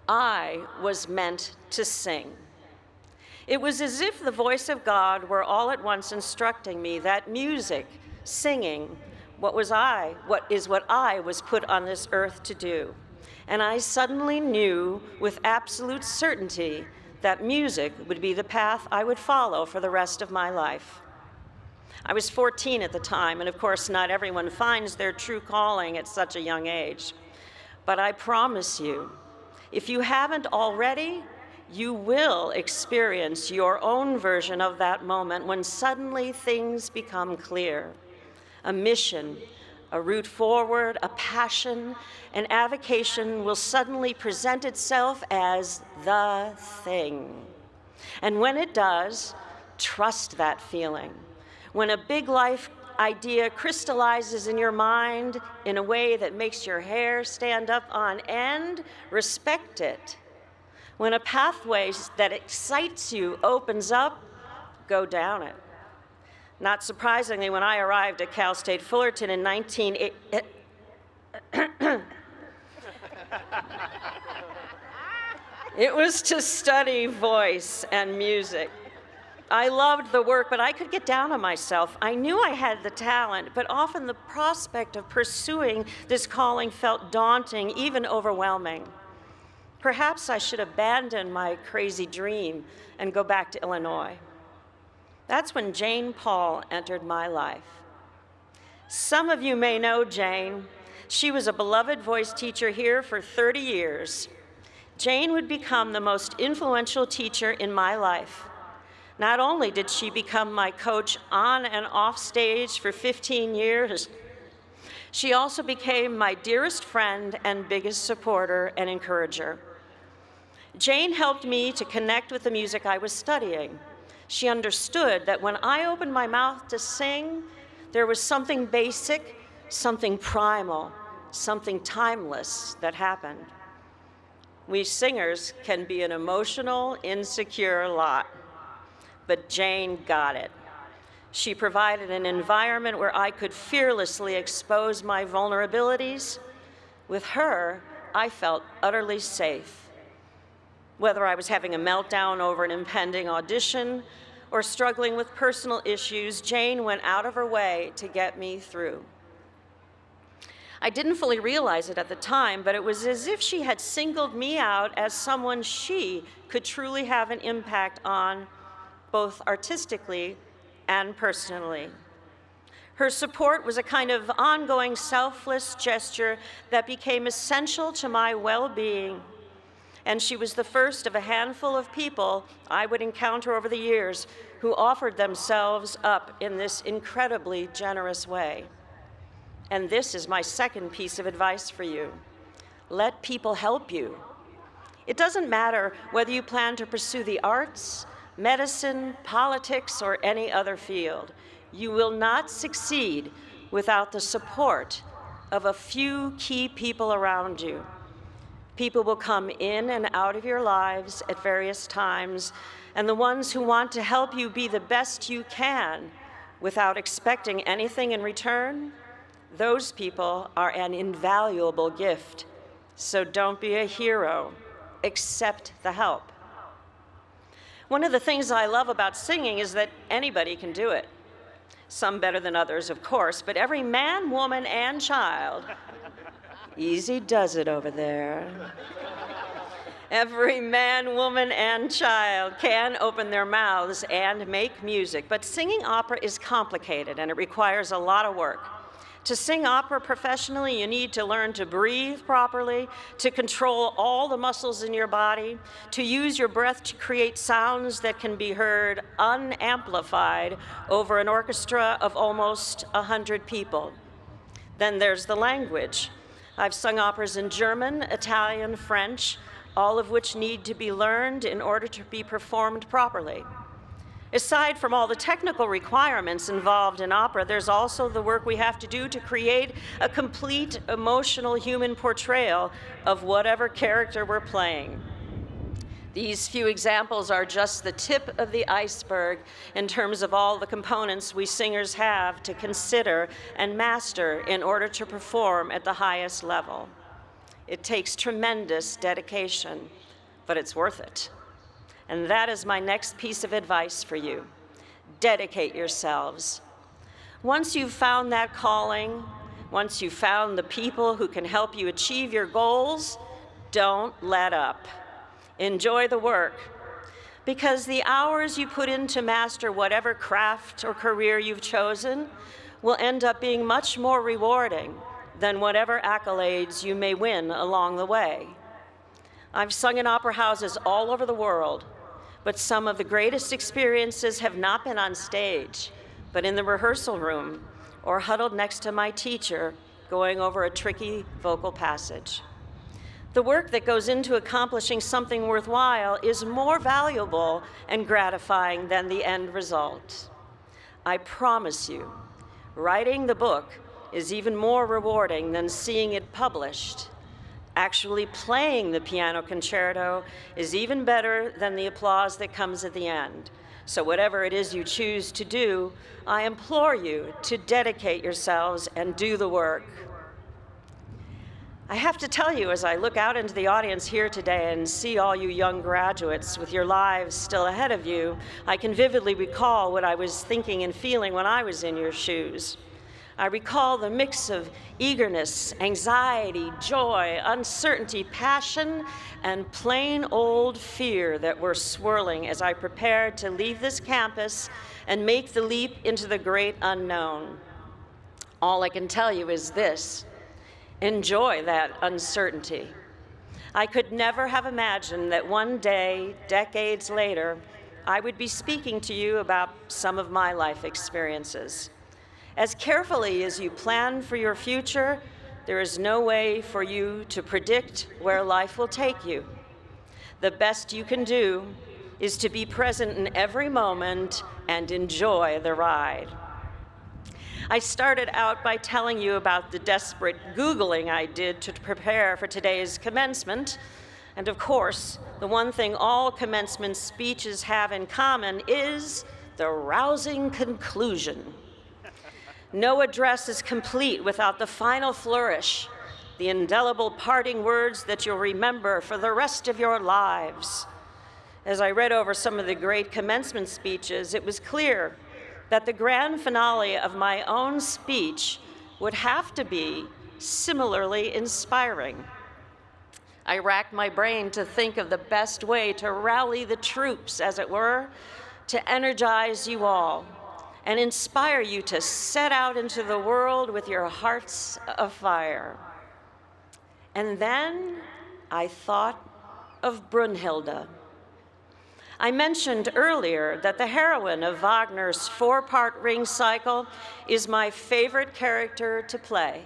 I was meant to sing. It was as if the voice of God were all at once instructing me that music, singing, what is what I was put on this earth to do. And I suddenly knew with absolute certainty that music would be the path I would follow for the rest of my life. I was 14 at the time, and of course not everyone finds their true calling at such a young age. But I promise you, if you haven't already, you will experience your own version of that moment when suddenly things become clear. A mission, a route forward, a passion, an avocation will suddenly present itself as the thing. And when it does, trust that feeling. When a big life idea crystallizes in your mind in a way that makes your hair stand up on end, respect it. When a pathway that excites you opens up, go down it. Not surprisingly, when I arrived at Cal State Fullerton in 1980, it was to study voice and music. I loved the work, but I could get down on myself. I knew I had the talent, but often the prospect of pursuing this calling felt daunting, even overwhelming. Perhaps I should abandon my crazy dream and go back to Illinois. That's when Jane Paul entered my life. Some of you may know Jane. She was a beloved voice teacher here for 30 years. Jane would become the most influential teacher in my life. Not only did she become my coach on and off stage for 15 years, she also became my dearest friend and biggest supporter and encourager. Jane helped me to connect with the music I was studying. She understood that when I opened my mouth to sing, there was something basic, something primal, something timeless that happened. We singers can be an emotional, insecure lot, but Jane got it. She provided an environment where I could fearlessly expose my vulnerabilities. With her, I felt utterly safe. Whether I was having a meltdown over an impending audition or struggling with personal issues, Jane went out of her way to get me through. I didn't fully realize it at the time, but it was as if she had singled me out as someone she could truly have an impact on, both artistically and personally. Her support was a kind of ongoing, selfless gesture that became essential to my well-being. And she was the first of a handful of people I would encounter over the years who offered themselves up in this incredibly generous way. And this is my second piece of advice for you. Let people help you. It doesn't matter whether you plan to pursue the arts, medicine, politics, or any other field. You will not succeed without the support of a few key people around you. People will come in and out of your lives at various times, and the ones who want to help you be the best you can without expecting anything in return, those people are an invaluable gift. So don't be a hero, accept the help. One of the things I love about singing is that anybody can do it. Some better than others, of course, but every man, woman, and child, easy does it over there. Every man, woman, and child can open their mouths and make music, but singing opera is complicated and it requires a lot of work. To sing opera professionally, you need to learn to breathe properly, to control all the muscles in your body, to use your breath to create sounds that can be heard unamplified over an orchestra of almost 100 people. Then there's the language. I've sung operas in German, Italian, French, all of which need to be learned in order to be performed properly. Aside from all the technical requirements involved in opera, there's also the work we have to do to create a complete emotional human portrayal of whatever character we're playing. These few examples are just the tip of the iceberg in terms of all the components we singers have to consider and master in order to perform at the highest level. It takes tremendous dedication, but it's worth it. And that is my next piece of advice for you. Dedicate yourselves. Once you've found that calling, once you've found the people who can help you achieve your goals, don't let up. Enjoy the work, because the hours you put in to master whatever craft or career you've chosen will end up being much more rewarding than whatever accolades you may win along the way. I've sung in opera houses all over the world, but some of the greatest experiences have not been on stage, but in the rehearsal room or huddled next to my teacher going over a tricky vocal passage. The work that goes into accomplishing something worthwhile is more valuable and gratifying than the end result. I promise you, writing the book is even more rewarding than seeing it published. Actually playing the piano concerto is even better than the applause that comes at the end. So whatever it is you choose to do, I implore you to dedicate yourselves and do the work. I have to tell you, as I look out into the audience here today and see all you young graduates with your lives still ahead of you, I can vividly recall what I was thinking and feeling when I was in your shoes. I recall the mix of eagerness, anxiety, joy, uncertainty, passion, and plain old fear that were swirling as I prepared to leave this campus and make the leap into the great unknown. All I can tell you is this: enjoy that uncertainty. I could never have imagined that one day, decades later, I would be speaking to you about some of my life experiences. As carefully as you plan for your future, there is no way for you to predict where life will take you. The best you can do is to be present in every moment and enjoy the ride. I started out by telling you about the desperate Googling I did to prepare for today's commencement. And of course, the one thing all commencement speeches have in common is the rousing conclusion. No address is complete without the final flourish, the indelible parting words that you'll remember for the rest of your lives. As I read over some of the great commencement speeches, it was clear that the grand finale of my own speech would have to be similarly inspiring. I racked my brain to think of the best way to rally the troops, as it were, to energize you all and inspire you to set out into the world with your hearts afire. And then I thought of Brunhilde. I mentioned earlier that the heroine of Wagner's 4-part Ring Cycle is my favorite character to play.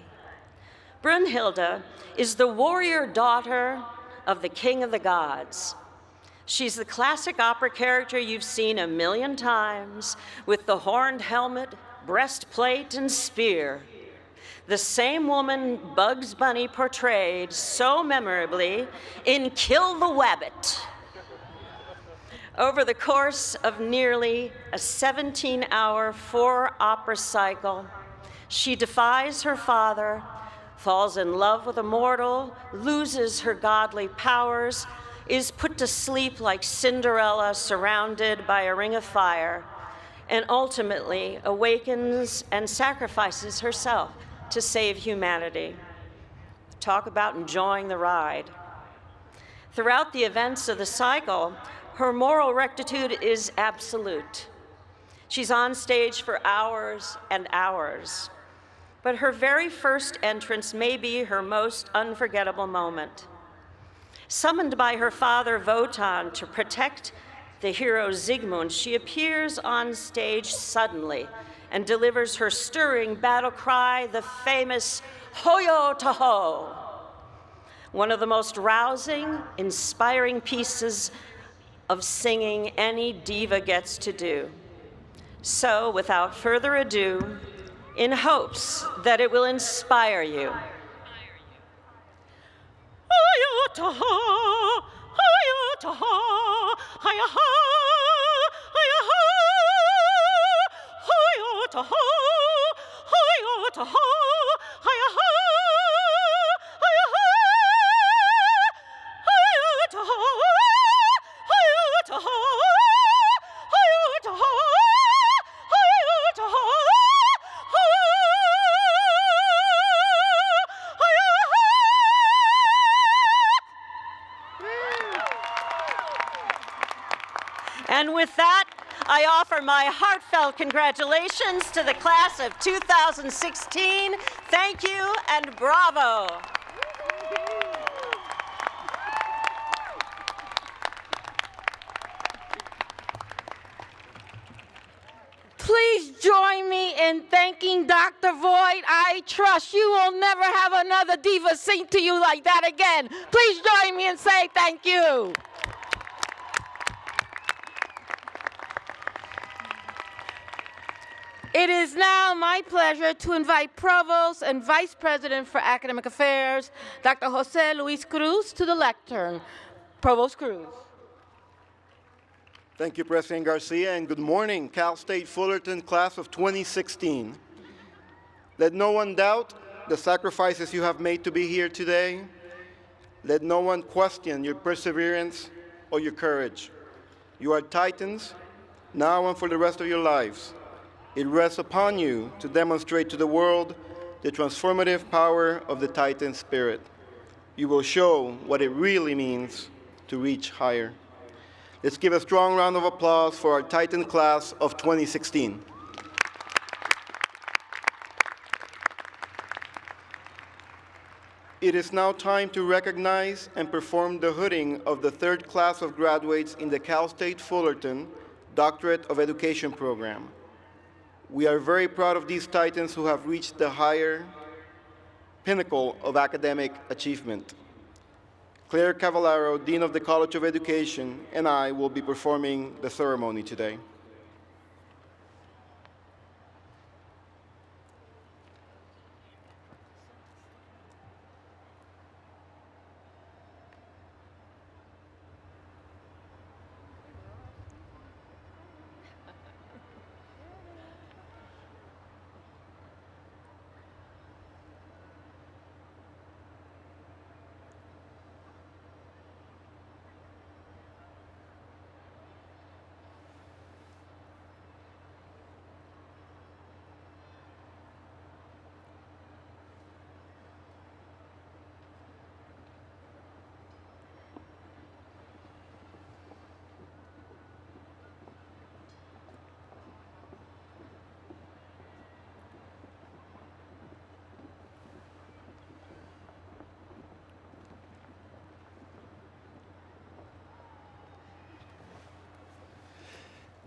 Brunhilde is the warrior daughter of the king of the gods. She's the classic opera character you've seen a million times, with the horned helmet, breastplate, and spear. The same woman Bugs Bunny portrayed so memorably in Kill the Wabbit. Over the course of nearly a 17-hour 4-opera cycle, she defies her father, falls in love with a mortal, loses her godly powers, is put to sleep like Cinderella surrounded by a ring of fire, and ultimately awakens and sacrifices herself to save humanity. Talk about enjoying the ride. Throughout the events of the cycle, her moral rectitude is absolute. She's on stage for hours and hours, but her very first entrance may be her most unforgettable moment. Summoned by her father, Wotan, to protect the hero Siegmund, she appears on stage suddenly and delivers her stirring battle cry, the famous Hoyo to Ho, one of the most rousing, inspiring pieces of singing any diva gets to do. So, without further ado, in hopes that it will inspire you, and with that, I offer my heartfelt congratulations to the class of 2016. Thank you and bravo. Please join me in thanking Dr. Voigt. I trust you will never have another diva sing to you like that again. Please join me and say thank you. It is now my pleasure to invite Provost and Vice President for Academic Affairs, Dr. Jose Luis Cruz, to the lectern. Provost Cruz. Thank you, President Garcia, and good morning, Cal State Fullerton class of 2016. Let no one doubt the sacrifices you have made to be here today. Let no one question your perseverance or your courage. You are Titans, now and for the rest of your lives. It rests upon you to demonstrate to the world the transformative power of the Titan spirit. You will show what it really means to reach higher. Let's give a strong round of applause for our Titan class of 2016. It is now time to recognize and perform the hooding of the third class of graduates in the Cal State Fullerton Doctorate of Education program. We are very proud of these Titans who have reached the higher pinnacle of academic achievement. Claire Cavallaro, Dean of the College of Education, and I will be performing the ceremony today.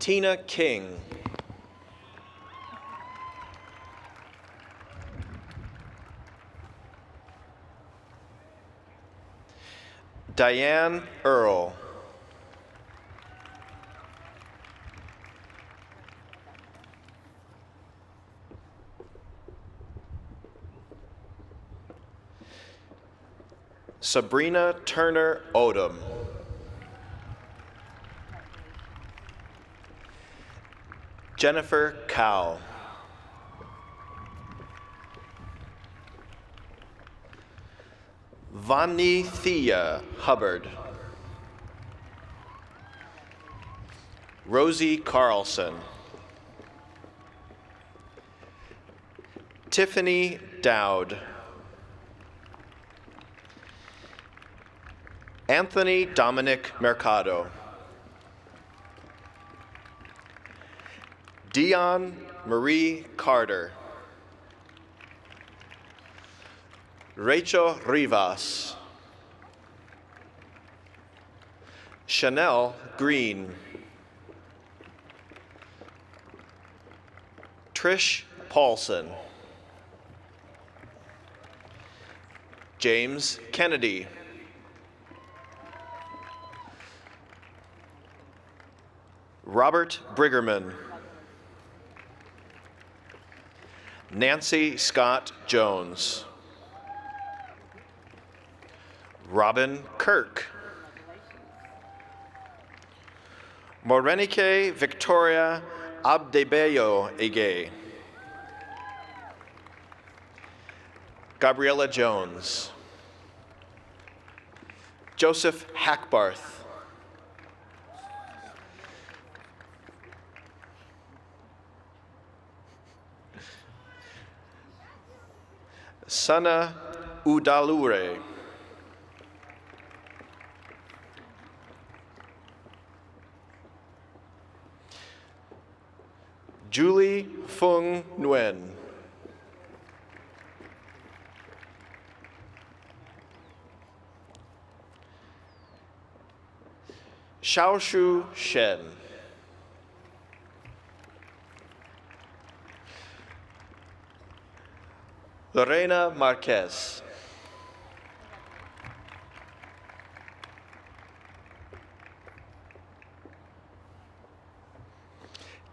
Tina King. Diane Earl. Sabrina Turner Odom. Jennifer Cow. Vani Thea Hubbard. Rosie Carlson. Tiffany Dowd. Anthony Dominic Mercado. Dion Marie Carter. Rachel Rivas. Chanel Green. Trish Paulson. James Kennedy. Robert Briggerman. Nancy Scott Jones. Robin Kirk. Morenike Victoria Abdebeyo Ege. Gabriella Jones. Joseph Hackbarth. Sana Udalure. Julie Fung Nguyen. Xiaoshu Shen. Lorena Marquez.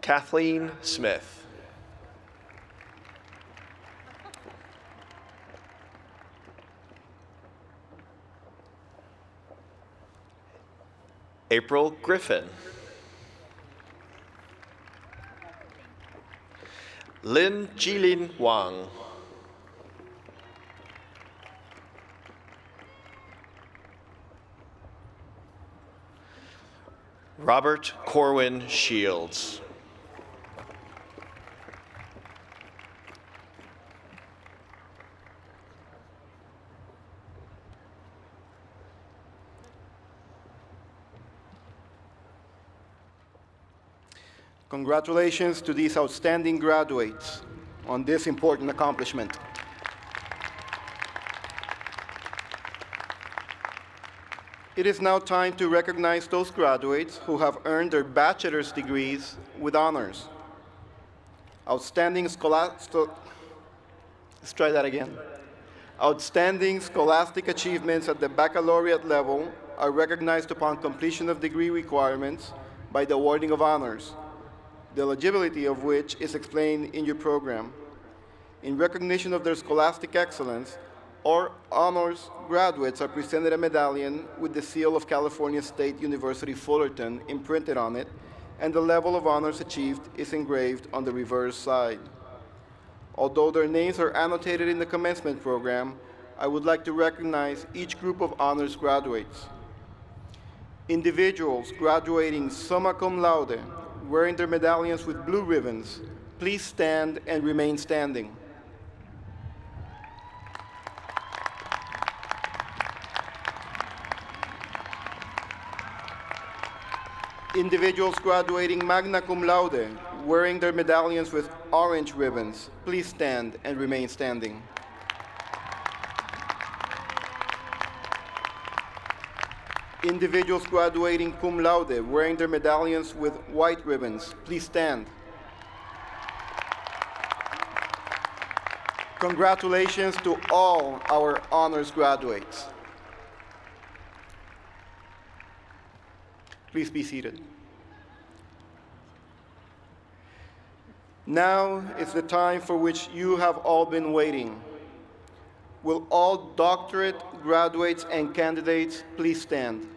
Kathleen Smith. April Griffin. Lin Jilin Wang. Robert Corwin Shields. Congratulations to these outstanding graduates on this important accomplishment. It is now time to recognize those graduates who have earned their bachelor's degrees with honors. Outstanding scholastic achievements at the baccalaureate level are recognized upon completion of degree requirements by the awarding of honors, the eligibility of which is explained in your program. In recognition of their scholastic excellence, all honors graduates are presented a medallion with the seal of California State University Fullerton imprinted on it, and the level of honors achieved is engraved on the reverse side. Although their names are annotated in the commencement program, I would like to recognize each group of honors graduates. Individuals graduating summa cum laude, wearing their medallions with blue ribbons, please stand and remain standing. Individuals graduating magna cum laude, wearing their medallions with orange ribbons, please stand and remain standing. Individuals graduating cum laude, wearing their medallions with white ribbons, please stand. Congratulations to all our honors graduates. Please be seated. Now is the time for which you have all been waiting. Will all doctorate graduates and candidates please stand?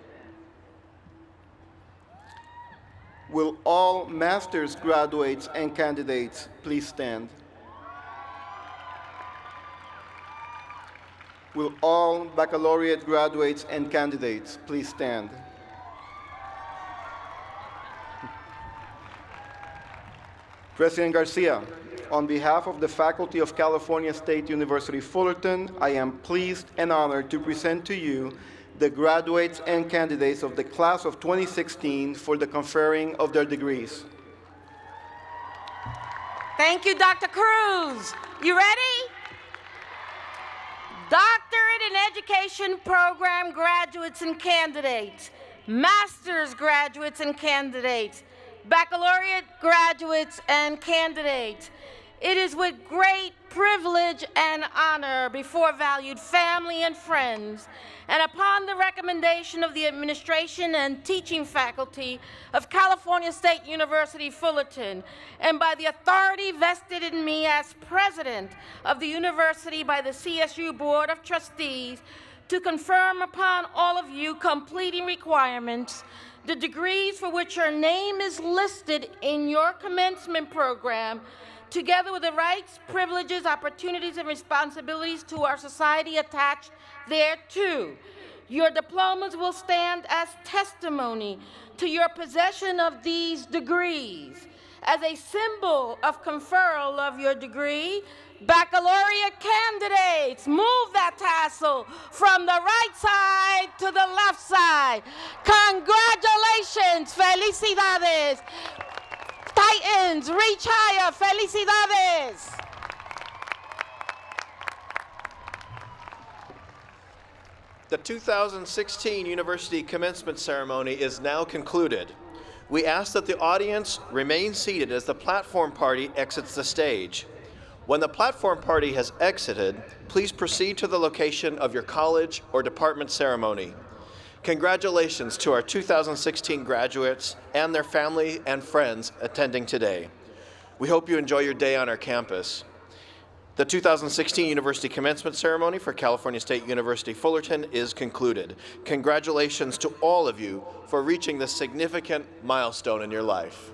Will all master's graduates and candidates please stand? Will all baccalaureate graduates and candidates please stand? President Garcia, on behalf of the faculty of California State University Fullerton, I am pleased and honored to present to you the graduates and candidates of the class of 2016 for the conferring of their degrees. Thank you, Dr. Cruz. You ready? Doctorate in Education program graduates and candidates, master's graduates and candidates, baccalaureate graduates and candidates. It is with great privilege and honor before valued family and friends, and upon the recommendation of the administration and teaching faculty of California State University Fullerton, and by the authority vested in me as president of the university by the CSU Board of Trustees, to confirm upon all of you completing requirements the degrees for which your name is listed in your commencement program, together with the rights, privileges, opportunities, and responsibilities to our society attached thereto. Your diplomas will stand as testimony to your possession of these degrees. As a symbol of conferral of your degree, baccalaureate candidates, move that tassel from the right side to the left side. Congratulations, felicidades. Titans, reach higher, felicidades. The 2016 University Commencement Ceremony is now concluded. We ask that the audience remain seated as the platform party exits the stage. When the platform party has exited, please proceed to the location of your college or department ceremony. Congratulations to our 2016 graduates and their family and friends attending today. We hope you enjoy your day on our campus. The 2016 University Commencement Ceremony for California State University Fullerton is concluded. Congratulations to all of you for reaching this significant milestone in your life.